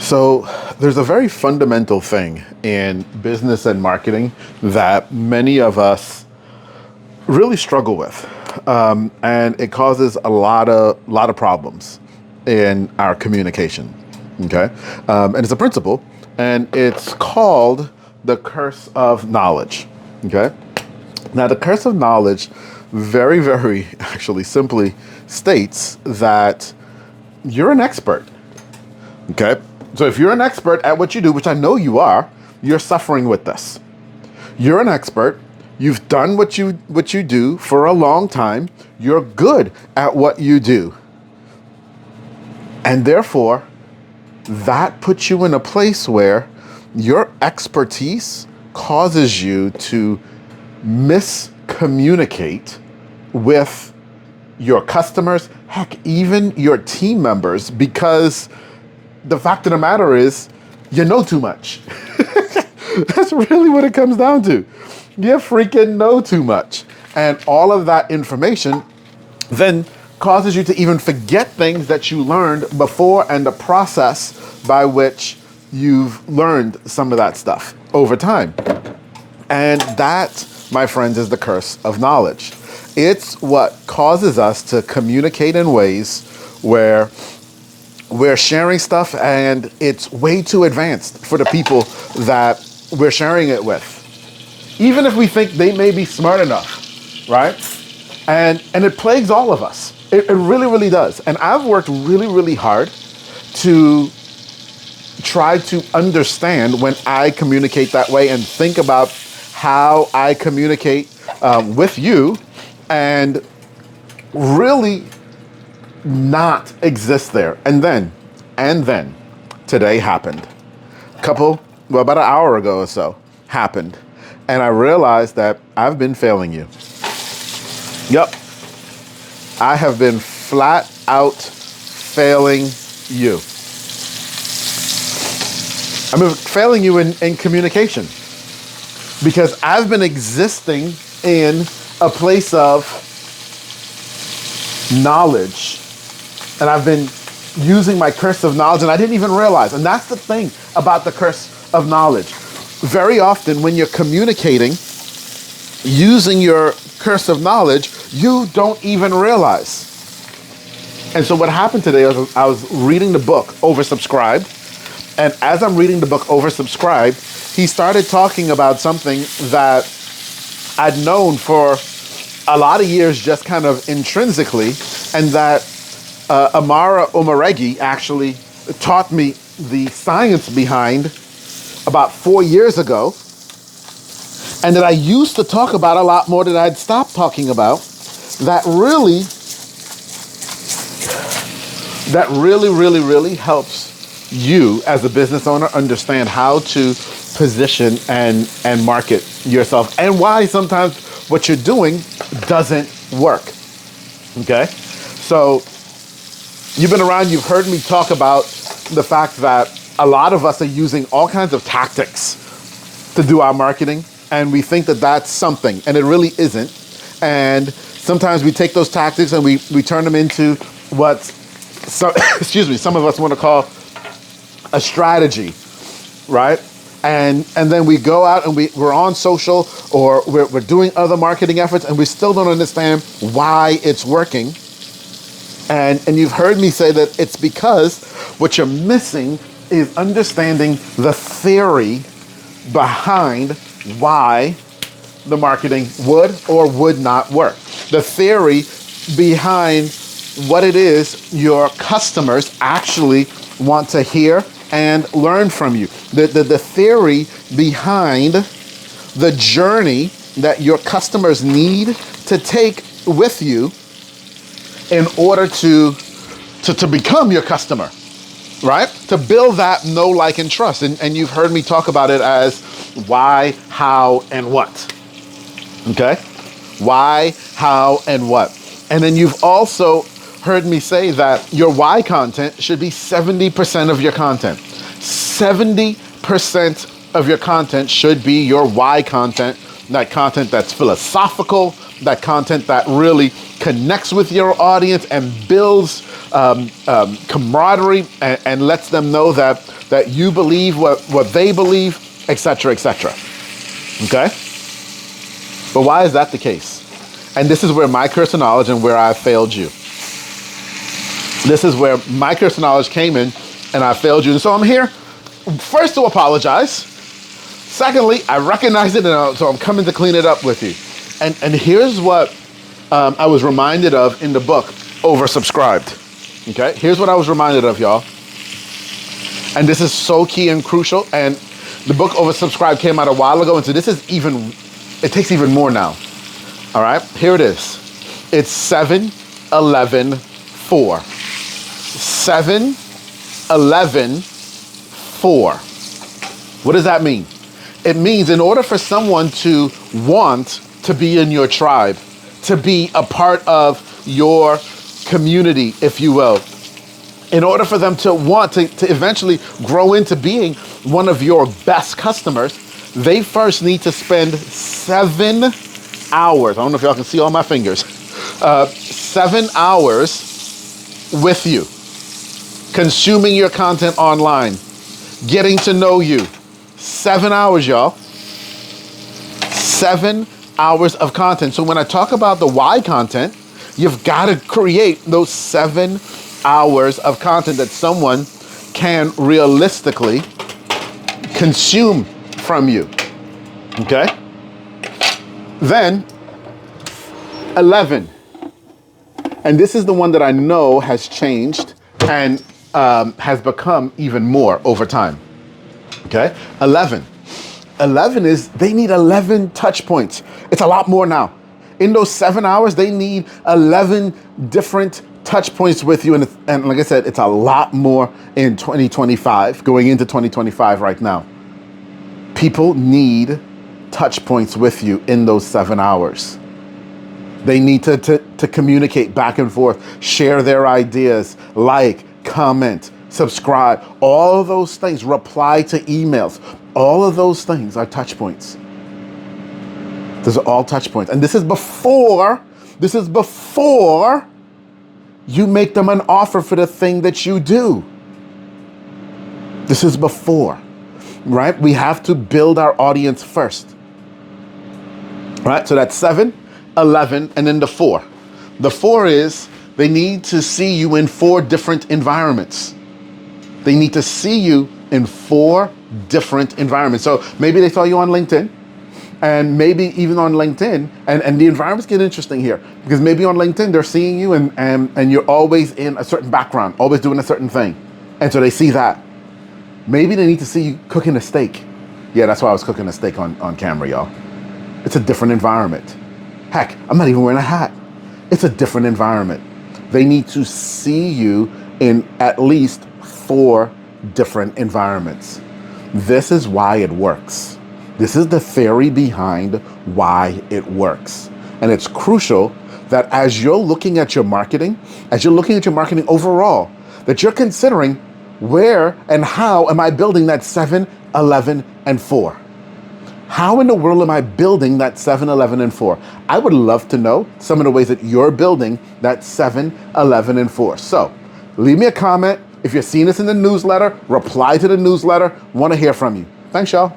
So there's a very fundamental thing in business and marketing that many of us really struggle with, and it causes a lot of problems in our communication. Okay, and it's a principle, and it's called the curse of knowledge. Okay, now the curse of knowledge, very actually simply states that you're an expert. Okay. So if you're an expert at what you do, which I know you are, you're suffering with this. You're an expert. You've done what you do for a long time. You're good at what you do. And therefore, that puts you in a place where your expertise causes you to miscommunicate with your customers, heck, even your team members, because the fact of the matter is, you know too much. That's really what it comes down to. You freaking know too much. And all of that information then causes you to even forget things that you learned before and the process by which you've learned some of that stuff over time. And that, my friends, is the curse of knowledge. It's what causes us to communicate in ways where we're sharing stuff and it's way too advanced for the people that we're sharing it with. Even if we think they may be smart enough, right? And it plagues all of us. It really does. And I've worked really hard to try to understand when I communicate that way and think about how I communicate with you and really not exist there. And then today happened. About an hour ago or so happened. And I realized that I've been failing you. Yep. I have been flat out failing you. I've been failing you in communication because I've been existing in a place of knowledge. And I've been using my curse of knowledge, and I didn't even realize. And that's the thing about the curse of knowledge. Very often when you're communicating using your curse of knowledge, you don't even realize. And so what happened today was I was reading the book Oversubscribed. And as I'm reading the book Oversubscribed, he started talking about something that I'd known for a lot of years just kind of intrinsically, and that Amara Omaregi actually taught me the science behind about 4 years ago, and that I used to talk about a lot more that I'd stopped talking about, that really helps you as a business owner understand how to position and market yourself, and why sometimes what you're doing doesn't work. Okay? So you've been around, you've heard me talk about the fact that a lot of us are using all kinds of tactics to do our marketing, and we think that that's something, and it really isn't. And sometimes we take those tactics and we turn them into some of us want to call a strategy, right? And then we go out and we're on social, or we're doing other marketing efforts, and we still don't understand why it's working. And you've heard me say that it's because what you're missing is understanding the theory behind why the marketing would or would not work. The theory behind what it is your customers actually want to hear and learn from you. The theory behind the journey that your customers need to take with you in order to become your customer, right? To build that know, like, and trust. And you've heard me talk about it as why, how, and what. Okay? Why, how, and what. And then you've also heard me say that your why content should be 70% of your content. 70% of your content should be your why content, that content that's philosophical, that content that really connects with your audience and builds camaraderie, and lets them know that you believe what they believe, etc., etc. Okay? But why is that the case? And this is where my curse of knowledge and where I failed you. This is where my curse of knowledge came in and I failed you. And so I'm here first to apologize. Secondly, I recognize it, and so I'm coming to clean it up with you. And here's what I was reminded of in the book, Oversubscribed. Okay, here's what I was reminded of, y'all. And this is so key and crucial. And the book Oversubscribed came out a while ago, and so this is it takes even more now. All right, here it is. It's 7-11-4. 7-11-4. What does that mean? It means in order for someone to want to be in your tribe, to be a part of your community, if you will, in order for them to want to eventually grow into being one of your best customers, they first need to spend 7 hours. I don't know if y'all can see all my fingers. 7 hours with you, consuming your content online, getting to know you. 7 hours, y'all. 7 hours of content. So when I talk about the why content, you've got to create those 7 hours of content that someone can realistically consume from you. Okay? Then 11. And this is the one that I know has changed and has become even more over time. Okay? 11. 11 is they need 11 touch points. It's a lot more now. In those 7 hours, they need 11 different touch points with you. And like I said, it's a lot more in 2025, going into 2025 right now. People need touch points with you in those 7 hours. They need to communicate back and forth, share their ideas, like, comment, subscribe, all of those things, reply to emails. All of those things are touch points. Those are all touch points. And this is before you make them an offer for the thing that you do. This is before, right? We have to build our audience first. Right? So that's 7, 11, and then the 4. The 4 is they need to see you in 4 different environments. They need to see you in 4 different environments. So maybe they saw you on LinkedIn, and maybe even on LinkedIn, and the environments get interesting here, because maybe on LinkedIn they're seeing you and you're always in a certain background, always doing a certain thing. And so they see that. Maybe they need to see you cooking a steak. Yeah, that's why I was cooking a steak on camera, y'all. It's a different environment. Heck, I'm not even wearing a hat. It's a different environment. They need to see you in at least 4 different environments. This is why it works. This is the theory behind why it works. And it's crucial that as you're looking at your marketing, overall, that you're considering where and how am I building that 7, 11, and 4? How in the world am I building that 7, 11, and 4? I would love to know some of the ways that you're building that 7, 11, and 4. So leave me a comment. If you're seeing this in the newsletter, reply to the newsletter. Want to hear from you. Thanks, y'all.